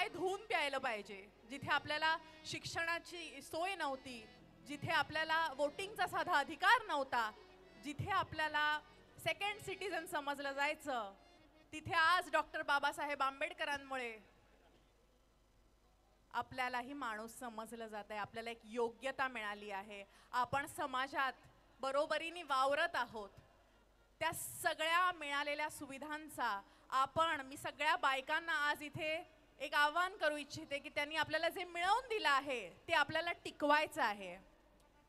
पाय धुवून प्यायलं पाहिजे. जिथे आपल्याला शिक्षणाची सोय नव्हती, जिथे आपल्याला वोटिंगचा साधा अधिकार नव्हता, जिथे आपल्याला सेकंड सिटीजन समजलं जायचं, तिथे आज डॉक्टर बाबासाहेब आंबेडकरांमुळे आपल्यालाही माणूस समजलं जात आहे. आपल्याला एक योग्यता मिळाली आहे. आपण समाजात बरोबरीने वावरत आहोत. त्या सगळ्या मिळालेल्या सुविधांचा मी सगळ्या बायकांना आज इथे एक आवाहन करू इच्छिते की त्यांनी आपल्याला जे मिळवून दिलं आहे ते आपल्याला टिकवायचं आहे.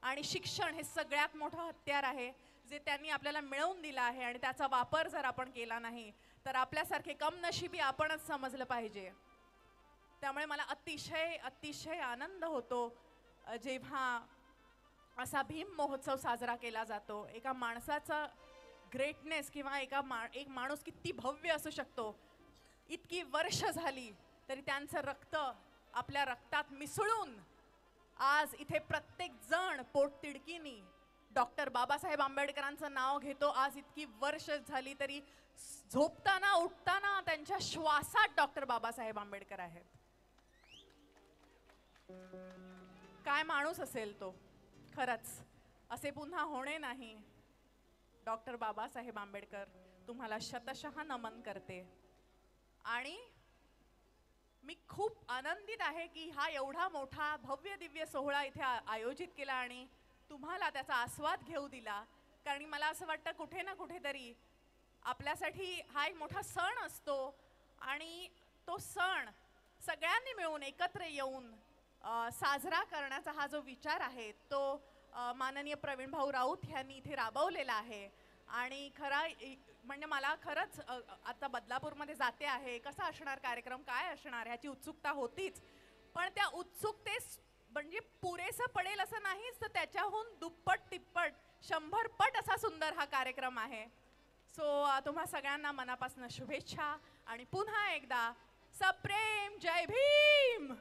आणि शिक्षण हे सगळ्यात मोठं हत्यार आहे जे त्यांनी आपल्याला मिळवून दिलं आहे. आणि त्याचा वापर जर आपण केला नाही तर आपल्यासारखे कमनशिबी आपणच समजलं पाहिजे. त्यामुळे मला अतिशय अतिशय आनंद होतो जेव्हा असा भीम महोत्सव साजरा केला जातो. एका माणसाचा ग्रेटनेस किंवा एक माणूस किती भव्य असू शकतो. इतकी वर्ष झाली तरी त्यांचं रक्त आपल्या रक्तात मिसळून आज इथे प्रत्येक जण पोटतिडकीनी डॉक्टर बाबासाहेब आंबेडकरांचं नाव घेतो. आज इतकी वर्ष झाली तरी झोपताना उठताना त्यांच्या श्वासात डॉक्टर बाबासाहेब आंबेडकर आहेत. काय माणूस असेल तो. खरंच असे पुन्हा होणे नाही. डॉक्टर बाबासाहेब आंबेडकर तुम्हाला शतशः नमन करते. आणि मी खूप आनंदित आहे की हा एवढा मोठा भव्य दिव्य सोहळा इथे आयोजित केला आणि तुम्हाला त्याचा आस्वाद घेऊ दिला. कारण मला असं वाटतं कुठे ना कुठेतरी आपल्यासाठी हा एक मोठा सण असतो आणि तो सण सगळ्यांनी मिळून एकत्र येऊन साजरा करण्याचा हा जो विचार आहे तो माननीय प्रवीण भाऊ राऊत यांनी इथे राबवलेला आहे. आणि म्हणजे मला खरंच आता बदलापूरमध्ये जाते आहे, कसा असणार कार्यक्रम, काय असणार ह्याची उत्सुकता होतीच. पण त्या उत्सुकतेस म्हणजे पुरेसं पडेल असं नाहीच, तर त्याच्याहून दुप्पट तिप्पट 100 पट असा सुंदर हा कार्यक्रम आहे. सो तुम्हा सगळ्यांना मनापासून शुभेच्छा आणि पुन्हा एकदा सप्रेम जय भीम.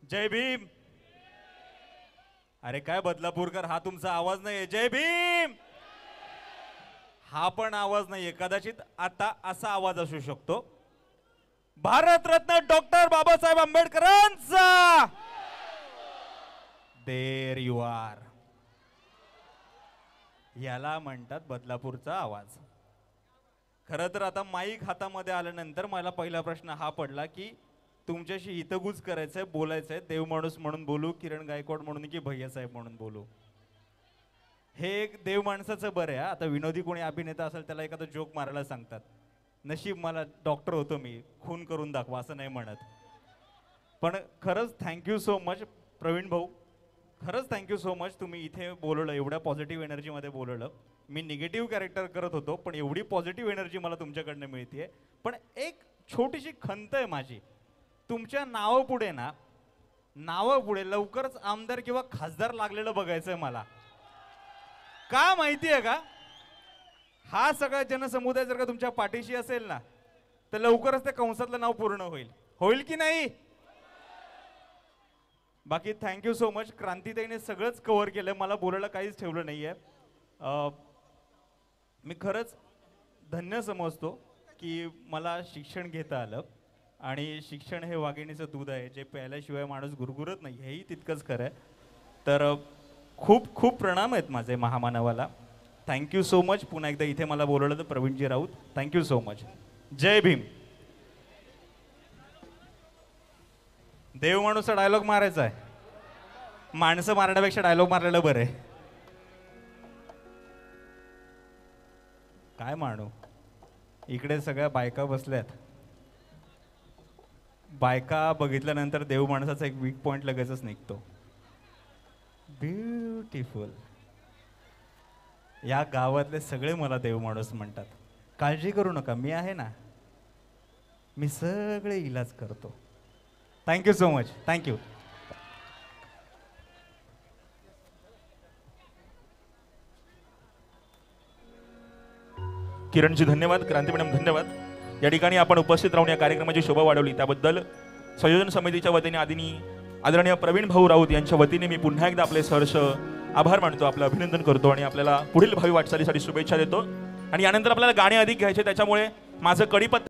जय भीम. अरे काय बदलापूरकर, हा तुमचा आवाज नाहीये. जय भीम हा पण आवाज नाहीये. कदाचित आता असा आवाज असू शकतो. भारतरत्न डॉक्टर बाबासाहेब आंबेडकरांचा. There you are. याला म्हणतात बदलापूरचा आवाज. खरं तर आता माईक हातामध्ये आल्यानंतर मला पहिला प्रश्न हा पडला की तुमच्याशी हितगुज करायचंय, बोलायचंय. देव माणूस म्हणून बोलू, किरण गायकवाड म्हणून की भैयासाहेब म्हणून बोलू. हे एक देव माणसाचं बरं आहे. आता विनोदी कोणी अभिनेता असेल त्याला एखादा जोक मारायला सांगतात. नशीब मला डॉक्टर होतो मी, खून करून दाखवा असं नाही म्हणत. पण खरंच थँक्यू सो मच प्रवीण भाऊ. खरंच थँक्यू सो मच. तुम्ही इथे बोलवलं, एवढ्या पॉझिटिव्ह एनर्जीमध्ये बोलवलं. मी निगेटिव्ह कॅरेक्टर करत होतो पण एवढी पॉझिटिव्ह एनर्जी मला तुमच्याकडनं मिळते. पण एक छोटीशी खंत आहे माझी. तुमच्या नावापुढे ना, नावापुढे लवकरच आमदार किंवा खासदार लागलेलं बघायचंय मला. का माहितीये का? हा सगळा जनसमुदाय जर का तुमच्या पाठीशी असेल ना तर लवकरच त्या कंसातलं नाव पूर्ण होईल. होईल की नाही? बाकी थँक्यू सो मच. क्रांतीताईने सगळंच कव्हर केलं, मला बोलायला काहीच ठेवलं नाहीये. मी खरंच धन्य समजतो की मला शिक्षण घेता आलं. आणि शिक्षण हे वाघिणीचं दूध आहे जे प्यायल्याशिवाय माणूस गुरगुरत नाही, हेही तितकंच खरं आहे. तर खूप खूप प्रणाम आहेत माझे महामानवाला. Thank you so much. पुन्हा एकदा इथे मला बोलवलं तर Pravinji Raut, thank you so much. जय भीम. देव माणूसचा डायलॉग मारायचा आहे. माणसं मारण्यापेक्षा डायलॉग मारलेलं बरं आहे. काय मानू, इकडे सगळ्या बायका बसल्यात. बायका बघितल्यानंतर देव माणसाचा एक वीक पॉइंट लगेचच निघतो. ब्युटिफुल. या गावातले सगळे मला देव माणूस म्हणतात. काळजी करू नका, मी आहे ना, मी सगळे इलाज करतो. Thank you so much. थँक्यू. किरणजी धन्यवाद. क्रांती मॅडम धन्यवाद. या ठिकाणी आपण उपस्थित राहून या कार्यक्रमाची शोभा वाढवली त्याबद्दल संयोजन समितीच्या वतीने आदरणीय प्रवीण भाऊ राऊत यांच्या वतीने मी पुन्हा एकदा आपले सहर्ष आभार मानतो, आपलं अभिनंदन करतो आणि आपल्याला पुढील भावी वाटचालीसाठी शुभेच्छा देतो. आणि यानंतर आपल्याला गाणे अधिक घ्यायचे, त्याच्यामुळे माझं कडीपत्ता